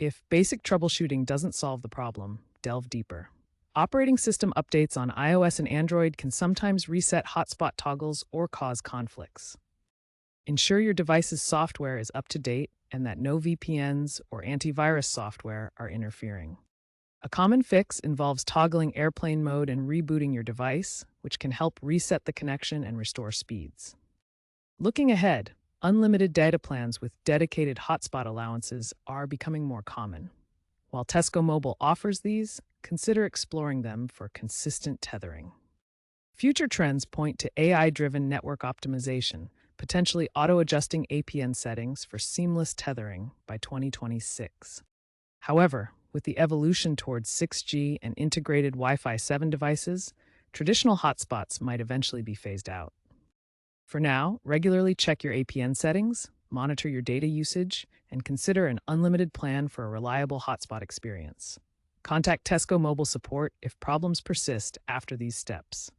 If basic troubleshooting doesn't solve the problem, delve deeper. Operating system updates on iOS and Android can sometimes reset hotspot toggles or cause conflicts. Ensure your device's software is up to date and that no VPNs or antivirus software are interfering. A common fix involves toggling airplane mode and rebooting your device, which can help reset the connection and restore speeds. Looking ahead, unlimited data plans with dedicated hotspot allowances are becoming more common. While Tesco Mobile offers these, consider exploring them for consistent tethering. Future trends point to AI-driven network optimization, potentially auto-adjusting APN settings for seamless tethering by 2026. However, with the evolution towards 6G and integrated Wi-Fi 7 devices, traditional hotspots might eventually be phased out. For now, regularly check your APN settings, monitor your data usage, and consider an unlimited plan for a reliable hotspot experience. Contact Tesco Mobile support if problems persist after these steps.